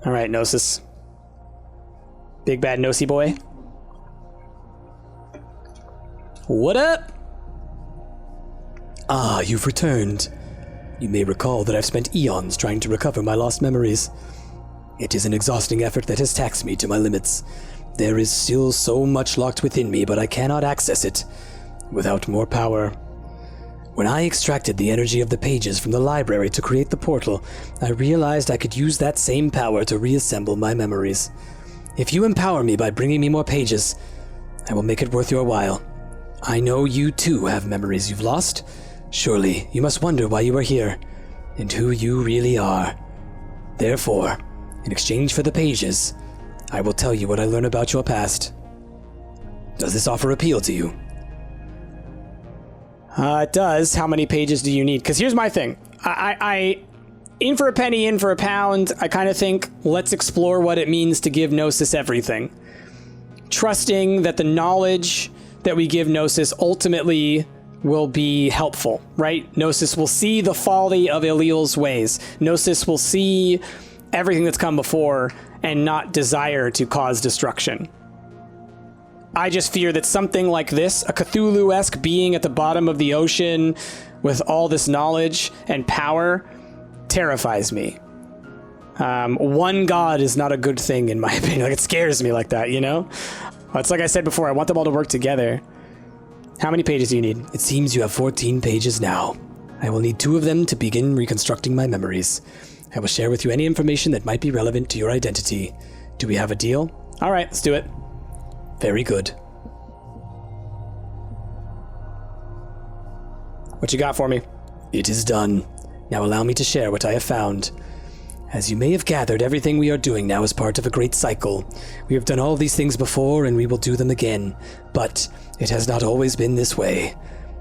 All right, Gnosis. Big bad Nosy boy. What up? Ah, you've returned. You may recall that I've spent eons trying to recover my lost memories. It is an exhausting effort that has taxed me to my limits. There is still so much locked within me, but I cannot access it without more power. When I extracted the energy of the pages from the library to create the portal, I realized I could use that same power to reassemble my memories. If you empower me by bringing me more pages, I will make it worth your while. I know you too have memories you've lost. Surely you must wonder why you are here, and who you really are. Therefore, in exchange for the pages, I will tell you what I learn about your past. Does this offer appeal to you? It does. How many pages do you need? Because here's my thing. I in for a penny, in for a pound. I kind of think, let's explore what it means to give Gnosis everything. Trusting that the knowledge that we give Gnosis ultimately will be helpful, right? Gnosis will see the folly of Elil's ways. Gnosis will see everything that's come before and not desire to cause destruction. I just fear that something like this, a Cthulhu-esque being at the bottom of the ocean with all this knowledge and power, terrifies me. One god is not a good thing, in my opinion. Like, it scares me like that, you know? It's like I said before, I want them all to work together. How many pages do you need? It seems you have 14 pages now. I will need 2 of them to begin reconstructing my memories. I will share with you any information that might be relevant to your identity. Do we have a deal? All right, let's do it. Very good. What you got for me? It is done. Now allow me to share what I have found. As you may have gathered, everything we are doing now is part of a great cycle. We have done all these things before, and we will do them again. But it has not always been this way.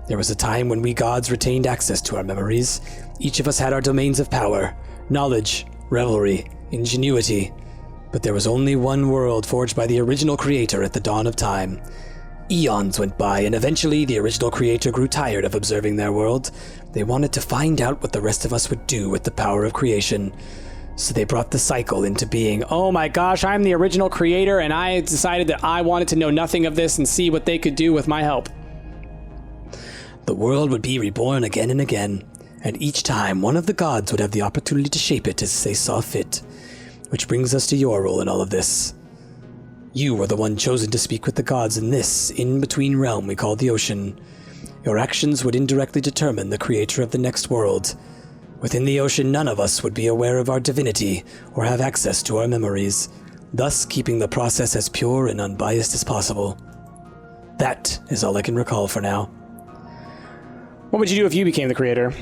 There was a time when we gods retained access to our memories. Each of us had our domains of power, knowledge, revelry, ingenuity. But there was only one world forged by the original creator at the dawn of time. Eons went by, and eventually the original creator grew tired of observing their world. They wanted to find out what the rest of us would do with the power of creation. So they brought the cycle into being. Oh my gosh, I'm the original creator, and I decided that I wanted to know nothing of this and see what they could do with my help. The world would be reborn again and again, and each time one of the gods would have the opportunity to shape it as they saw fit. Which brings us to your role in all of this. You were the one chosen to speak with the gods in this in-between realm we call the ocean. Your actions would indirectly determine the creator of the next world. Within the ocean, none of us would be aware of our divinity or have access to our memories, thus keeping the process as pure and unbiased as possible. That is all I can recall for now. What would you do if you became the creator?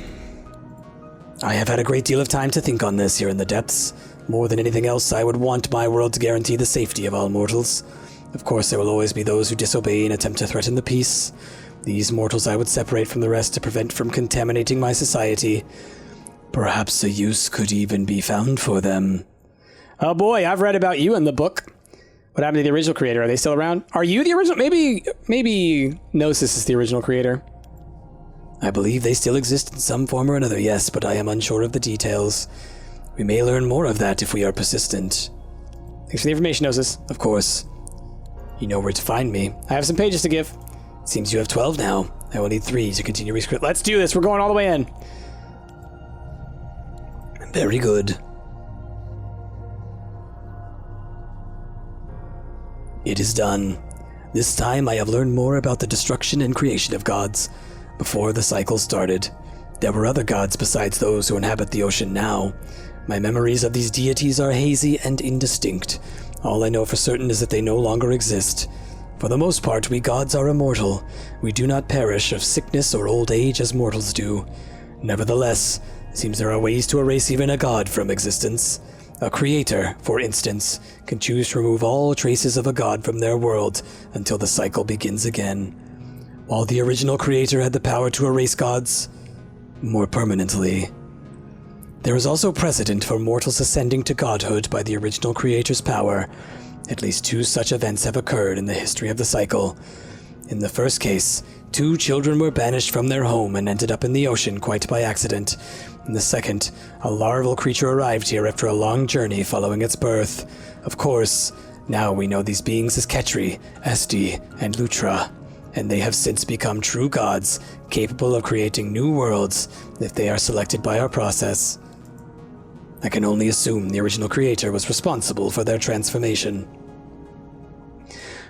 I have had a great deal of time to think on this here in the depths. More than anything else, I would want my world to guarantee the safety of all mortals. Of course, there will always be those who disobey and attempt to threaten the peace. These mortals I would separate from the rest to prevent from contaminating my society. Perhaps a use could even be found for them. Oh boy, I've read about you in the book. What happened to the original creator? Are they still around? Are you the original? Maybe Gnosis is the original creator. I believe they still exist in some form or another, yes, but I am unsure of the details. We may learn more of that if we are persistent. Thanks for the information, Gnosis. Of course. You know where to find me. I have some pages to give. Seems you have 12 now. I will need 3 to continue rescript. Let's do this. We're going all the way in. Very good. It is done. This time I have learned more about the destruction and creation of gods. Before the cycle started, there were other gods besides those who inhabit the ocean now. My memories of these deities are hazy and indistinct. All I know for certain is that they no longer exist. For the most part, we gods are immortal. We do not perish of sickness or old age as mortals do. Nevertheless, it seems there are ways to erase even a god from existence. A creator, for instance, can choose to remove all traces of a god from their world until the cycle begins again. While the original creator had the power to erase gods more permanently. There is also precedent for mortals ascending to godhood by the original creator's power. At least 2 such events have occurred in the history of the cycle. In the first case, 2 children were banished from their home and ended up in the ocean quite by accident. In the second, a larval creature arrived here after a long journey following its birth. Of course, now we know these beings as Ketri, Esti, and Lutra, and they have since become true gods, capable of creating new worlds if they are selected by our process. I can only assume the original creator was responsible for their transformation.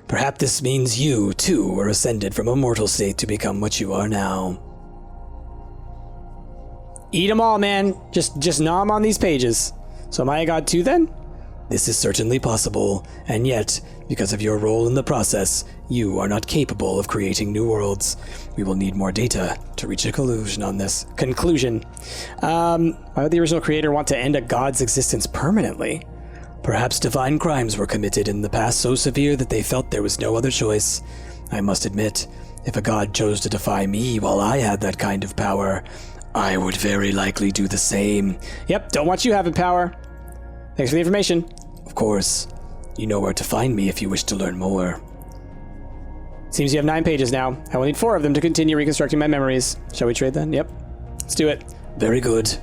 Perhaps this means you, too, were ascended from a mortal state to become what you are now. Eat them all, man. Just nom on these pages. So am I a god too, then? This is certainly possible, and yet, because of your role in the process, you are not capable of creating new worlds. We will need more data to reach a conclusion on this. Conclusion. Why would the original creator want to end a god's existence permanently? Perhaps divine crimes were committed in the past so severe that they felt there was no other choice. I must admit, if a god chose to defy me while I had that kind of power, I would very likely do the same. Yep, don't want you having power. Thanks for the information. Of course. You know where to find me if you wish to learn more. Seems you have 9 pages now. I will need 4 of them to continue reconstructing my memories. Shall we trade then? Yep. Let's do it. Very good.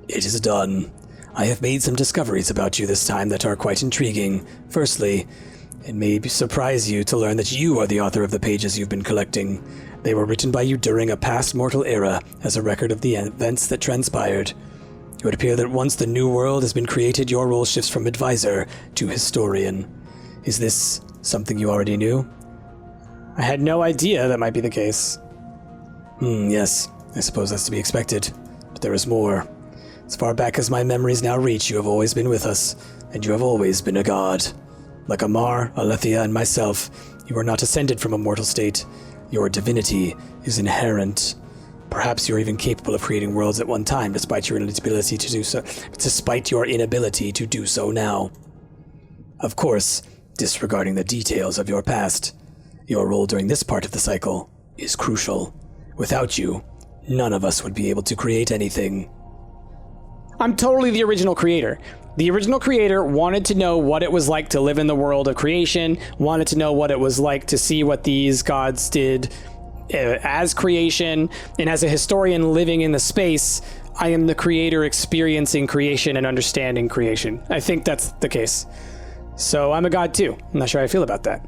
It is done. I have made some discoveries about you this time that are quite intriguing. Firstly, it may surprise you to learn that you are the author of the pages you've been collecting. They were written by you during a past mortal era as a record of the events that transpired. It would appear that once the new world has been created, your role shifts from advisor to historian. Is this something you already knew? I had no idea that might be the case. Yes. I suppose that's to be expected. But there is more. As far back as my memories now reach, you have always been with us, and you have always been a god. Like Amar, Alethea, and myself, you are not ascended from a mortal state. Your divinity is inherent. Perhaps you're even capable of creating worlds at one time, despite your inability to do so. Despite your inability to do so now. Of course, disregarding the details of your past, your role during this part of the cycle is crucial. Without you, none of us would be able to create anything. I'm totally the original creator. The original creator wanted to know what it was like to live in the world of creation, wanted to know what it was like to see what these gods did as creation, and as a historian living in the space, I am the creator experiencing creation and understanding creation. I think that's the case. So I'm a god too. I'm not sure how I feel about that.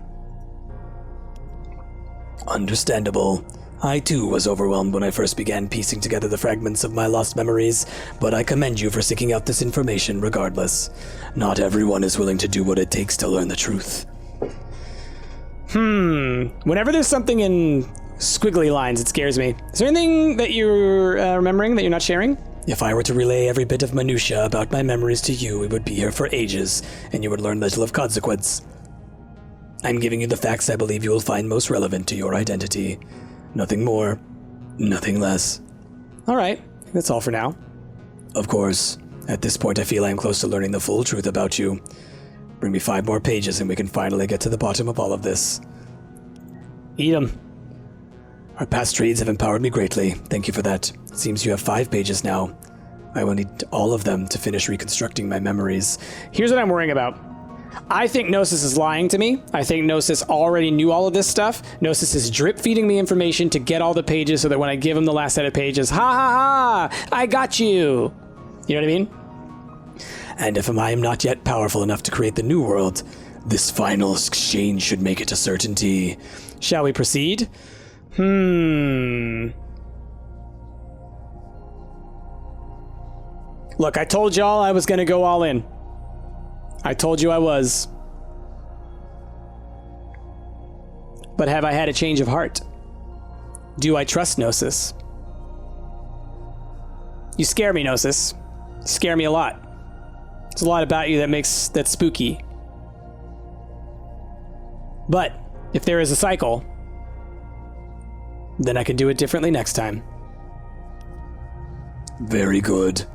Understandable. I too was overwhelmed when I first began piecing together the fragments of my lost memories, but I commend you for seeking out this information regardless. Not everyone is willing to do what it takes to learn the truth. Whenever there's something in squiggly lines, it scares me. Is there anything that you're remembering that you're not sharing? If I were to relay every bit of minutia about my memories to you, we would be here for ages, and you would learn little of consequence. I'm giving you the facts I believe you will find most relevant to your identity. Nothing more, nothing less. All right, that's all for now. Of course. At this point, I feel I am close to learning the full truth about you. Bring me 5 more pages and we can finally get to the bottom of all of this. Eat 'em. Our past trades have empowered me greatly. Thank you for that. It seems you have 5 pages now. I will need all of them to finish reconstructing my memories. Here's what I'm worrying about. I think Gnosis is lying to me. I think Gnosis already knew all of this stuff. Gnosis is drip feeding me information to get all the pages so that when I give him the last set of pages, ha ha ha, I got you. You know what I mean? And if I am not yet powerful enough to create the new world, this final exchange should make it a certainty. Shall we proceed? Look, I told y'all I was gonna go all in. I told you I was. But have I had a change of heart? Do I trust Gnosis? You scare me, Gnosis. You scare me a lot. There's a lot about you that's spooky. But if there is a cycle, then I can do it differently next time. Very good.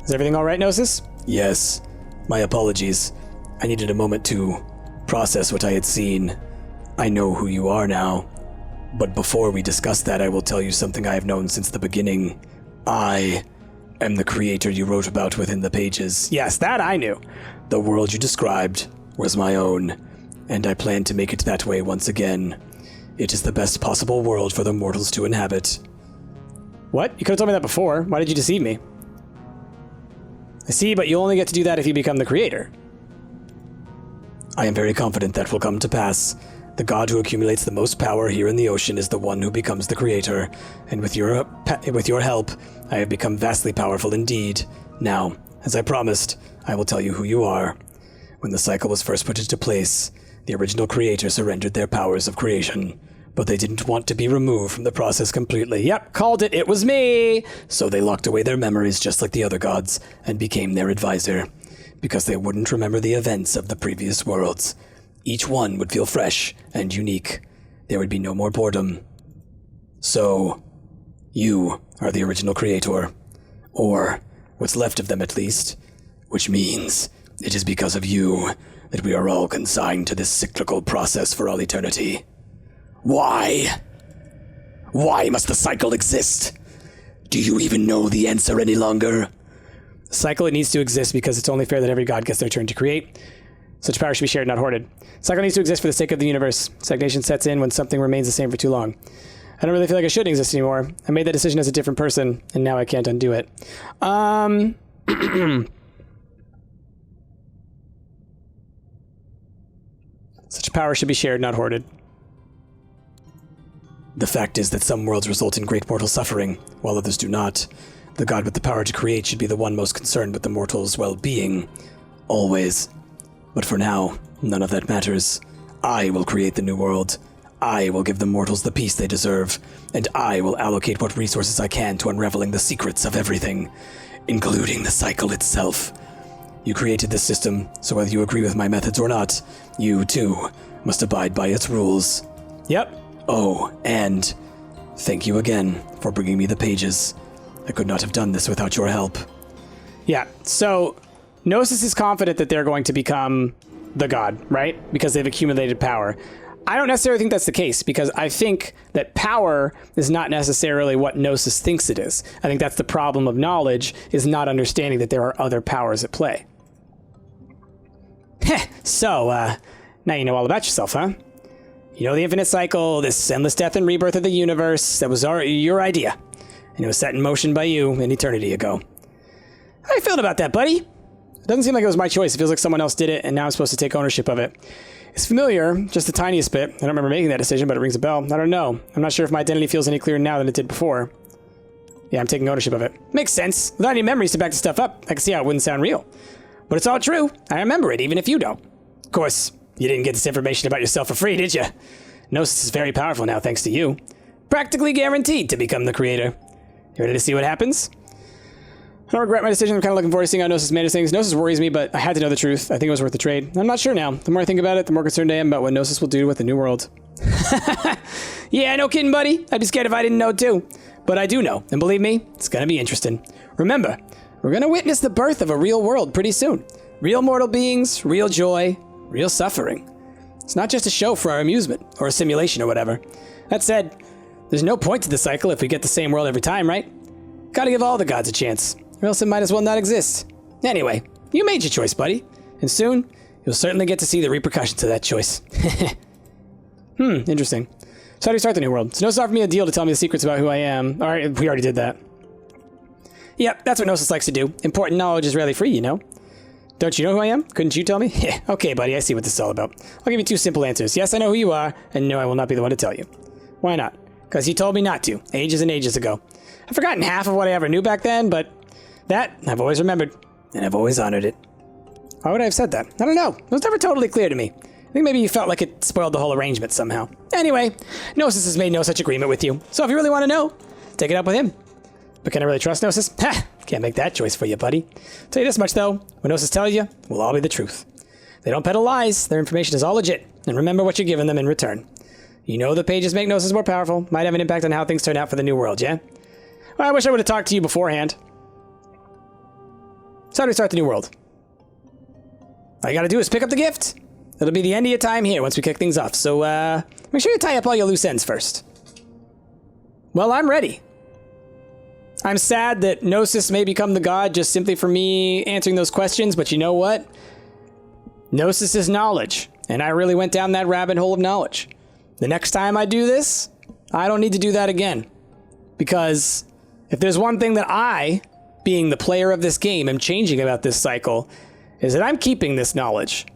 Is everything all right, Gnosis? Yes. My apologies. I needed a moment to process what I had seen. I know who you are now. But before we discuss that, I will tell you something I have known since the beginning. I am the creator you wrote about within the pages. Yes, that I knew. The world you described was my own, and I plan to make it that way once again. It is the best possible world for the mortals to inhabit. What? You could have told me that before. Why did you deceive me? I see, but you only get to do that if you become the creator. I am very confident that will come to pass. The god who accumulates the most power here in the ocean is the one who becomes the creator, and with your help, I have become vastly powerful indeed. Now, as I promised, I will tell you who you are. When the cycle was first put into place, the original creator surrendered their powers of creation, but they didn't want to be removed from the process completely. Yep, called it. It was me. So they locked away their memories just like the other gods and became their advisor, because they wouldn't remember the events of the previous worlds. Each one would feel fresh and unique. There would be no more boredom. So, you are the original creator. Or, what's left of them at least. Which means, it is because of you that we are all consigned to this cyclical process for all eternity. Why? Why must the cycle exist? Do you even know the answer any longer? The cycle, it needs to exist because it's only fair that every god gets their turn to create. Such power should be shared, not hoarded. Cycle needs to exist for the sake of the universe. Stagnation sets in when something remains the same for too long. I don't really feel like I shouldn't exist anymore. I made that decision as a different person, and now I can't undo it. Such power should be shared, not hoarded. The fact is that some worlds result in great mortal suffering, while others do not. The god with the power to create should be the one most concerned with the mortals' well-being. Always. But for now, none of that matters. I will create the new world. I will give the mortals the peace they deserve, and I will allocate what resources I can to unraveling the secrets of everything, including the cycle itself. You created this system, so whether you agree with my methods or not, you, too, must abide by its rules. Yep. Oh, and thank you again for bringing me the pages. I could not have done this without your help. Yeah, so Gnosis is confident that they're going to become the god, right? Because they've accumulated power. I don't necessarily think that's the case, because I think that power is not necessarily what Gnosis thinks it is. I think that's the problem of knowledge, is not understanding that there are other powers at play. Heh, so, now you know all about yourself, huh? You know the infinite cycle, this endless death and rebirth of the universe, that was your idea. And it was set in motion by you an eternity ago. How you feeling about that, buddy? It doesn't seem like it was my choice. It feels like someone else did it, and now I'm supposed to take ownership of it. It's familiar, just the tiniest bit. I don't remember making that decision, but it rings a bell. I don't know. I'm not sure if my identity feels any clearer now than it did before. Yeah, I'm taking ownership of it. Makes sense. Without any memories to back the stuff up, I can see how it wouldn't sound real. But it's all true. I remember it, even if you don't. Of course, you didn't get this information about yourself for free, did you? Gnosis is very powerful now, thanks to you. Practically guaranteed to become the creator. You ready to see what happens? I don't regret my decision. I'm kind of looking forward to seeing how Gnosis managed things. Gnosis worries me, but I had to know the truth. I think it was worth the trade. I'm not sure now. The more I think about it, the more concerned I am about what Gnosis will do with the new world. Yeah, no kidding, buddy. I'd be scared if I didn't know, too. But I do know, and believe me, it's gonna be interesting. Remember, we're gonna witness the birth of a real world pretty soon. Real mortal beings, real joy, real suffering. It's not just a show for our amusement, or a simulation or whatever. That said, there's no point to the cycle if we get the same world every time, right? Gotta give all the gods a chance, or else it might as well not exist. Anyway, you made your choice, buddy. And soon, you'll certainly get to see the repercussions of that choice. Interesting. So how do you start the new world? So Gnosis offered me a deal to tell me the secrets about who I am. Alright, we already did that. Yep, that's what Gnosis likes to do. Important knowledge is rarely free, you know? Don't you know who I am? Couldn't you tell me? Yeah, okay, buddy, I see what this is all about. I'll give you two simple answers. Yes, I know who you are, and no, I will not be the one to tell you. Why not? Because you told me not to, ages and ages ago. I've forgotten half of what I ever knew back then, but that I've always remembered, and I've always honored it. Why would I have said that? I don't know. It was never totally clear to me. I think maybe you felt like it spoiled the whole arrangement somehow. Anyway, Gnosis has made no such agreement with you, so if you really want to know, take it up with him. But can I really trust Gnosis? Ha! Can't make that choice for you, buddy. Tell you this much, though. What Gnosis tells you will all be the truth. They don't peddle lies. Their information is all legit. And remember what you're giving them in return. You know the pages make Gnosis more powerful. Might have an impact on how things turn out for the new world, yeah? Well, I wish I would have talked to you beforehand. So how do we start the new world? All you gotta do is pick up the gift. It'll be the end of your time here once we kick things off. So, make sure you tie up all your loose ends first. Well, I'm ready. I'm sad that Gnosis may become the god just simply for me answering those questions, but you know what? Gnosis is knowledge, and I really went down that rabbit hole of knowledge. The next time I do this, I don't need to do that again. Because if there's one thing that I, being the player of this game, am changing about this cycle, is that I'm keeping this knowledge.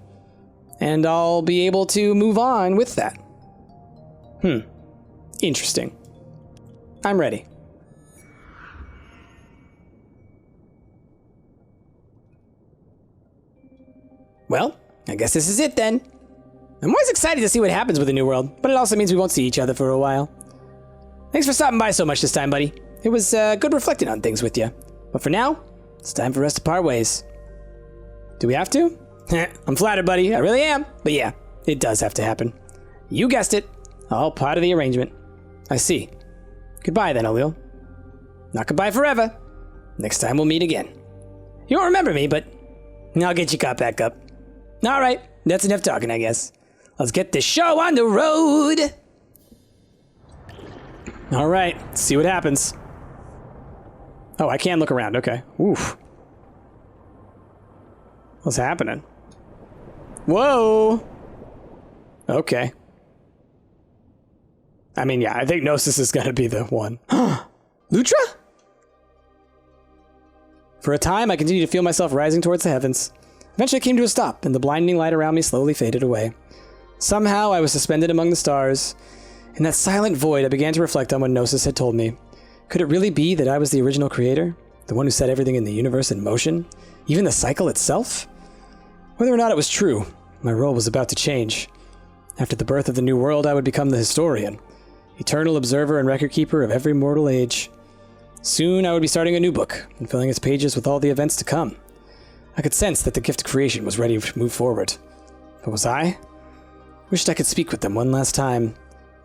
And I'll be able to move on with that. Interesting. I'm ready. Well, I guess this is it then. I'm always excited to see what happens with the New World, but it also means we won't see each other for a while. Thanks for stopping by so much this time, buddy. It was good reflecting on things with you. But for now, it's time for us to part ways. Do we have to? I'm flattered, buddy. I really am. But yeah, it does have to happen. You guessed it. All part of the arrangement. I see. Goodbye then, Alil. Not goodbye forever. Next time we'll meet again. You won't remember me, but I'll get you caught back up. All right, that's enough talking, I guess. Let's get this show on the road. All right, let's see what happens. Oh, I can look around. Okay. Oof. What's happening? Whoa. Okay. I mean, yeah, I think Gnosis is going to be the one. Lutra? For a time, I continued to feel myself rising towards the heavens. Eventually, I came to a stop, and the blinding light around me slowly faded away. Somehow, I was suspended among the stars. In that silent void, I began to reflect on what Gnosis had told me. Could it really be that I was the original creator? The one who set everything in the universe in motion? Even the cycle itself? Whether or not it was true, my role was about to change. After the birth of the New World, I would become the historian, eternal observer and record keeper of every mortal age. Soon, I would be starting a new book, and filling its pages with all the events to come. I could sense that the gift of creation was ready to move forward. But was I? Wished I could speak with them one last time,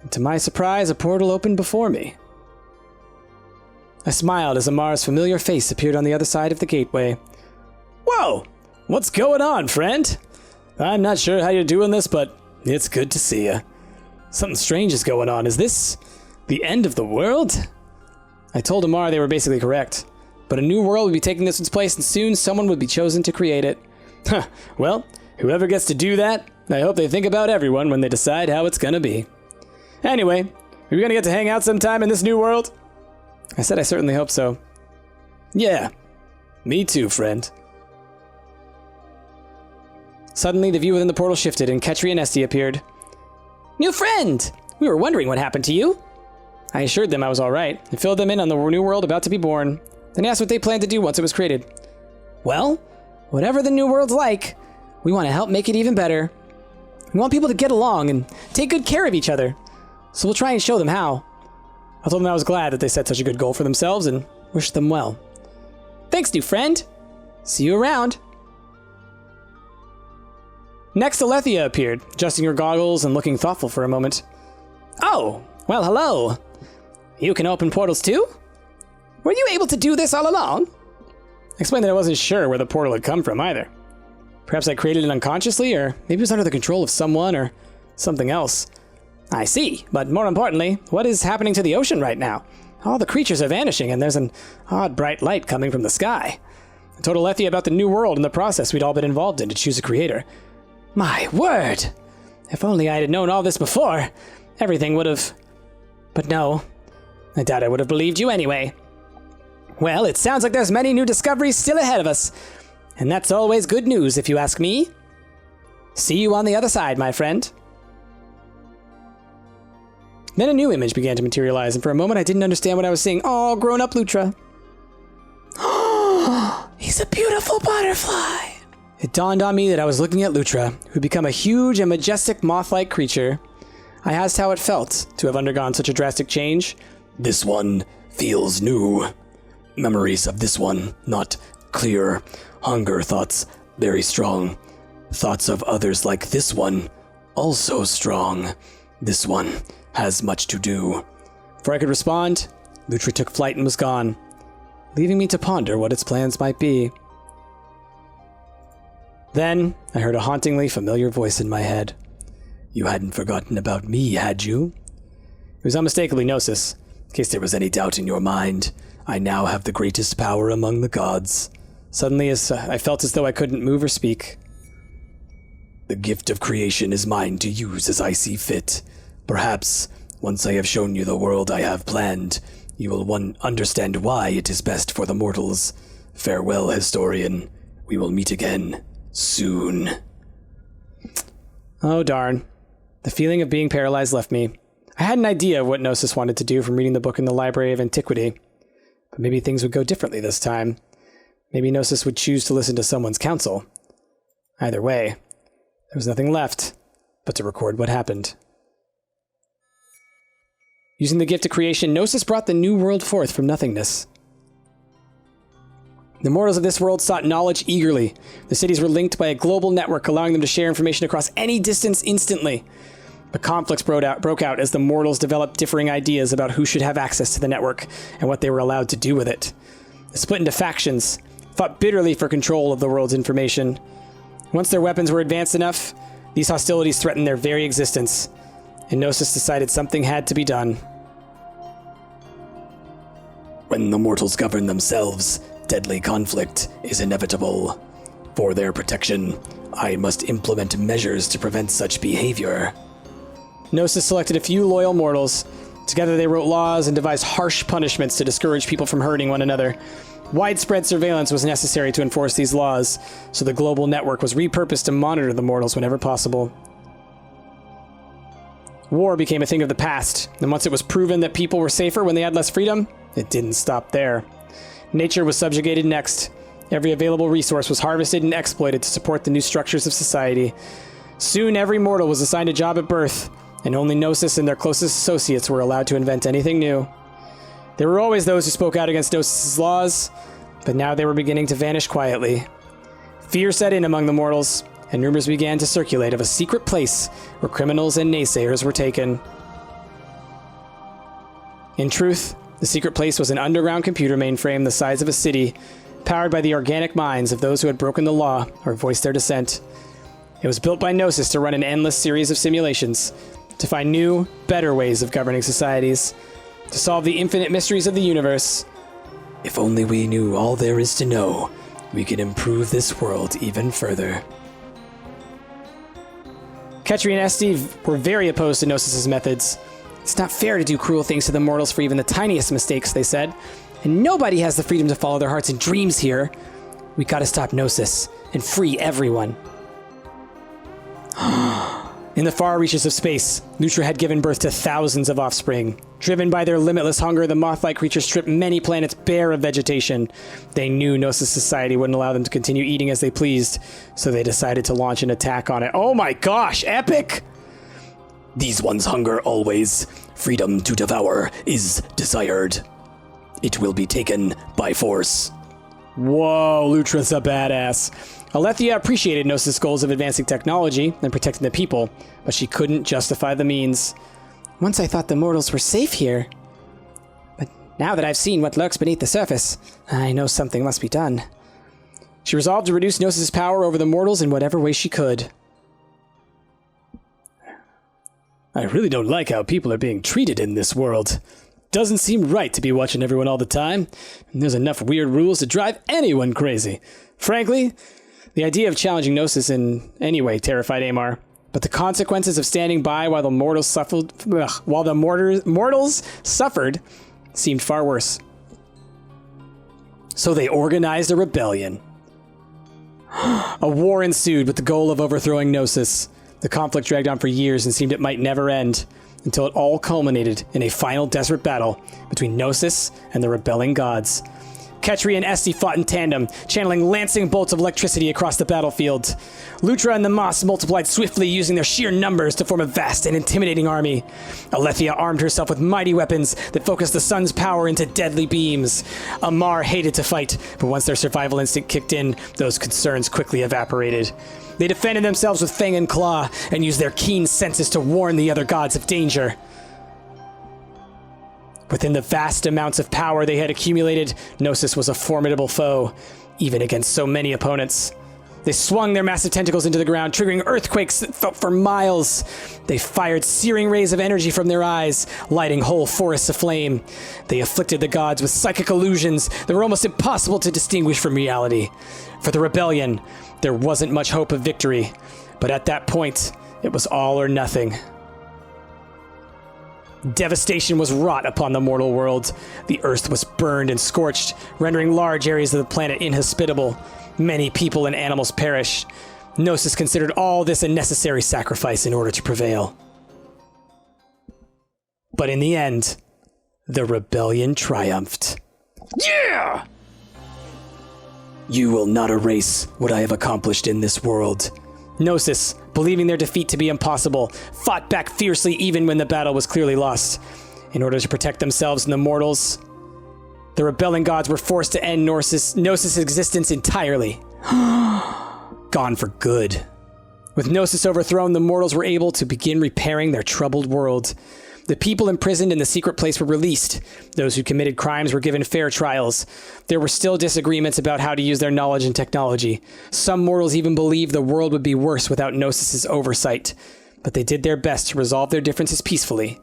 and to my surprise, a portal opened before me. I smiled as Amar's familiar face appeared on the other side of the gateway. Whoa! What's going on, friend? I'm not sure how you're doing this, but it's good to see you. Something strange is going on. Is this the end of the world? I told Amar they were basically correct, but a new world would be taking this its place, and soon someone would be chosen to create it. Well, whoever gets to do that, I hope they think about everyone when they decide how it's gonna be. Anyway, are we gonna get to hang out sometime in this new world? I said I certainly hope so. Yeah, me too, friend. Suddenly, the view within the portal shifted, and Ketri and Esty appeared. New friend! We were wondering what happened to you. I assured them I was all right, and filled them in on the new world about to be born. Then asked what they planned to do once it was created. Well, whatever the new world's like, we want to help make it even better. We want people to get along and take good care of each other. So we'll try and show them how. I told them I was glad that they set such a good goal for themselves and wished them well. Thanks, new friend. See you around. Next, Alethea appeared, adjusting her goggles and looking thoughtful for a moment. Oh, well, hello. You can open portals too? Were you able to do this all along? I explained that I wasn't sure where the portal had come from either. Perhaps I created it unconsciously, or maybe it was under the control of someone or something else. I see, but more importantly, what is happening to the ocean right now? All the creatures are vanishing, and there's an odd bright light coming from the sky. I told Alethea about the new world and the process we'd all been involved in to choose a creator. My word! If only I had known all this before, everything would have... But no, I doubt I would have believed you anyway. Well, it sounds like there's many new discoveries still ahead of us, and that's always good news if you ask me. See you on the other side, my friend. Then a new image began to materialize, and for a moment I didn't understand what I was seeing. Oh, grown-up Lutra. He's a beautiful butterfly. It dawned on me that I was looking at Lutra, who'd become a huge and majestic moth-like creature. I asked how it felt to have undergone such a drastic change. This one feels new. Memories of this one, not clear. Hunger thoughts, very strong. Thoughts of others like this one, also strong. This one has much to do. Before I could respond, Lutra took flight and was gone, leaving me to ponder what its plans might be. Then, I heard a hauntingly familiar voice in my head. You hadn't forgotten about me, had you? It was unmistakably Gnosis. In case there was any doubt in your mind, I now have the greatest power among the gods. Suddenly, I felt as though I couldn't move or speak. The gift of creation is mine to use as I see fit. Perhaps, once I have shown you the world I have planned, you will understand why it is best for the mortals. Farewell, historian. We will meet again soon. Oh, darn. The feeling of being paralyzed left me. I had an idea of what Gnosis wanted to do from reading the book in the Library of Antiquity. But maybe things would go differently this time. Maybe Gnosis would choose to listen to someone's counsel. Either way, there was nothing left but to record what happened. Using the gift of creation, Gnosis brought the new world forth from nothingness. The mortals of this world sought knowledge eagerly. The cities were linked by a global network, allowing them to share information across any distance instantly. But conflicts broke out as the mortals developed differing ideas about who should have access to the network and what they were allowed to do with it. They split into factions, fought bitterly for control of the world's information. Once their weapons were advanced enough, these hostilities threatened their very existence, and Gnosis decided something had to be done. When the mortals govern themselves, deadly conflict is inevitable. For their protection, I must implement measures to prevent such behavior. Gnosis selected a few loyal mortals. Together they wrote laws and devised harsh punishments to discourage people from hurting one another. Widespread surveillance was necessary to enforce these laws, so the global network was repurposed to monitor the mortals whenever possible. War became a thing of the past, and once it was proven that people were safer when they had less freedom, it didn't stop there. Nature was subjugated next. Every available resource was harvested and exploited to support the new structures of society. Soon every mortal was assigned a job at birth, and only Gnosis and their closest associates were allowed to invent anything new. There were always those who spoke out against Gnosis' laws, but now they were beginning to vanish quietly. Fear set in among the mortals, and rumors began to circulate of a secret place where criminals and naysayers were taken. In truth, the secret place was an underground computer mainframe the size of a city, powered by the organic minds of those who had broken the law or voiced their dissent. It was built by Gnosis to run an endless series of simulations, to find new, better ways of governing societies, to solve the infinite mysteries of the universe. If only we knew all there is to know, we could improve this world even further. Ketri and Esti were very opposed to Gnosis' methods. It's not fair to do cruel things to the mortals for even the tiniest mistakes, they said. And nobody has the freedom to follow their hearts and dreams here. We gotta stop Gnosis and free everyone. In the far reaches of space, Lutra had given birth to thousands of offspring. Driven by their limitless hunger, the moth-like creatures stripped many planets bare of vegetation. They knew Gnosis society wouldn't allow them to continue eating as they pleased, so they decided to launch an attack on it. Oh my gosh, epic! These ones hunger always. Freedom to devour is desired. It will be taken by force. Whoa, Lutra's a badass. Alethea appreciated Gnosis' goals of advancing technology and protecting the people, but she couldn't justify the means. Once I thought the mortals were safe here. But now that I've seen what lurks beneath the surface, I know something must be done. She resolved to reduce Gnosis' power over the mortals in whatever way she could. I really don't like how people are being treated in this world. Doesn't seem right to be watching everyone all the time, and there's enough weird rules to drive anyone crazy. Frankly, the idea of challenging Gnosis in any way terrified Amar, but the consequences of standing by while the mortals suffered seemed far worse. So they organized a rebellion. A war ensued with the goal of overthrowing Gnosis. The conflict dragged on for years and seemed it might never end, until it all culminated in a final desperate battle between Gnosis and the rebelling gods. Ketri and Esti fought in tandem, channeling lancing bolts of electricity across the battlefield. Lutra and the Moss multiplied swiftly, using their sheer numbers to form a vast and intimidating army. Alethea armed herself with mighty weapons that focused the sun's power into deadly beams. Amar hated to fight, but once their survival instinct kicked in, those concerns quickly evaporated. They defended themselves with fang and claw, and used their keen senses to warn the other gods of danger. Within the vast amounts of power they had accumulated, Gnosis was a formidable foe, even against so many opponents. They swung their massive tentacles into the ground, triggering earthquakes that felt for miles. They fired searing rays of energy from their eyes, lighting whole forests aflame. They afflicted the gods with psychic illusions that were almost impossible to distinguish from reality. For the rebellion, there wasn't much hope of victory, but at that point, it was all or nothing. Devastation was wrought upon the mortal world. The earth was burned and scorched, rendering large areas of the planet inhospitable. Many people and animals perished. Gnosis considered all this a necessary sacrifice in order to prevail. But in the end, the rebellion triumphed. Yeah! You will not erase what I have accomplished in this world. Gnosis, believing their defeat to be impossible, fought back fiercely even when the battle was clearly lost. In order to protect themselves and the mortals, the rebelling gods were forced to end Gnosis' existence entirely. Gone for good. With Gnosis overthrown, the mortals were able to begin repairing their troubled world. The people imprisoned in the secret place were released. Those who committed crimes were given fair trials. There were still disagreements about how to use their knowledge and technology. Some mortals even believed the world would be worse without Gnosis' oversight. But they did their best to resolve their differences peacefully.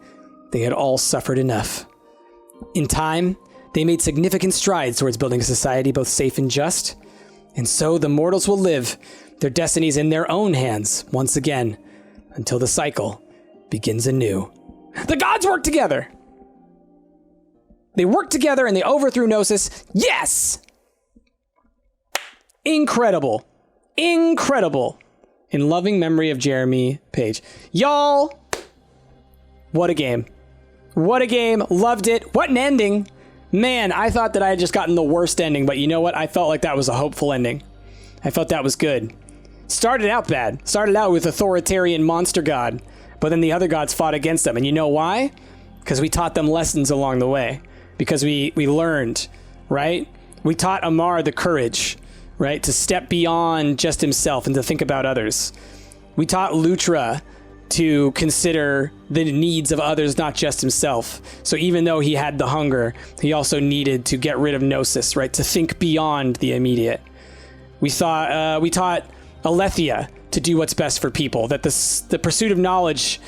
They had all suffered enough. In time, they made significant strides towards building a society both safe and just. And so the mortals will live their destinies in their own hands once again, until the cycle begins anew. The gods work together! They worked together and they overthrew Gnosis. Yes! Incredible. Incredible. In loving memory of Jeremy Page. Y'all, what a game. What a game. Loved it. What an ending. Man, I thought that I had just gotten the worst ending, but you know what? I felt like that was a hopeful ending. I felt that was good. Started out bad. Started out with authoritarian monster god, but then the other gods fought against them. And you know why? Because we taught them lessons along the way. Because we learned, right? We taught Amar the courage, right? To step beyond just himself and to think about others. We taught Lutra to consider the needs of others, not just himself. So even though he had the hunger, he also needed to get rid of Gnosis, right? To think beyond the immediate. We taught Alethea to do what's best for people, that the pursuit of knowledge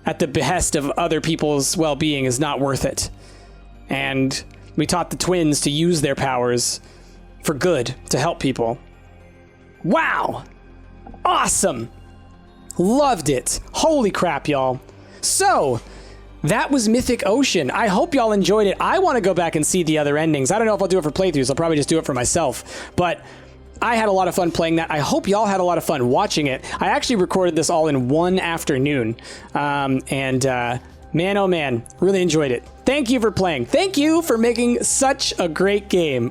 at the behest of other people's well-being is not worth it. And we taught the twins to use their powers for good, to help people. Wow! Awesome! Loved it. Holy crap, y'all. So, that was Mythic Ocean. I hope y'all enjoyed it. I want to go back and see the other endings. I don't know if I'll do it for playthroughs. I'll probably just do it for myself. But I had a lot of fun playing that. I hope y'all had a lot of fun watching it. I actually recorded this all in one afternoon. Man, oh man, really enjoyed it. Thank you for playing. Thank you for making such a great game.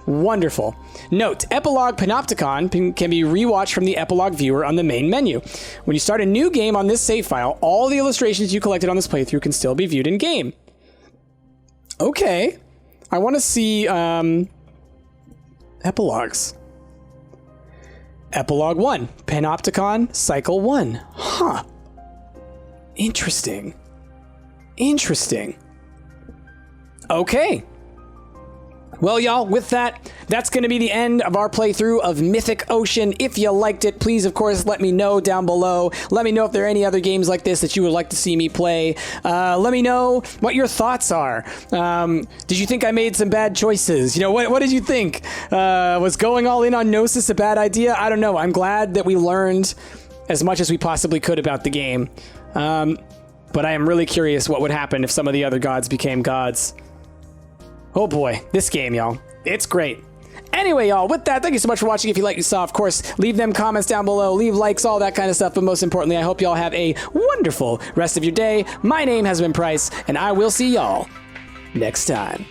Wonderful. Note, Epilogue Panopticon can be rewatched from the Epilogue viewer on the main menu. When you start a new game on this save file, all the illustrations you collected on this playthrough can still be viewed in-game. Okay. I want to see, epilogues. Epilogue 1, Panopticon Cycle 1. Huh. Interesting. Interesting. Okay. Well, y'all, with that, that's going to be the end of our playthrough of Mythic Ocean. If you liked it, please, of course, let me know down below. Let me know if there are any other games like this that you would like to see me play. Let me know what your thoughts are. Did you think I made some bad choices? You know, what did you think? Was going all in on Gnosis a bad idea? I don't know. I'm glad that we learned as much as we possibly could about the game. But I am really curious what would happen if some of the other gods became gods. Oh boy, this game, y'all. It's great. Anyway, y'all, with that, thank you so much for watching. If you like what you saw, of course, leave them comments down below, leave likes, all that kind of stuff. But most importantly, I hope y'all have a wonderful rest of your day. My name has been Price, and I will see y'all next time.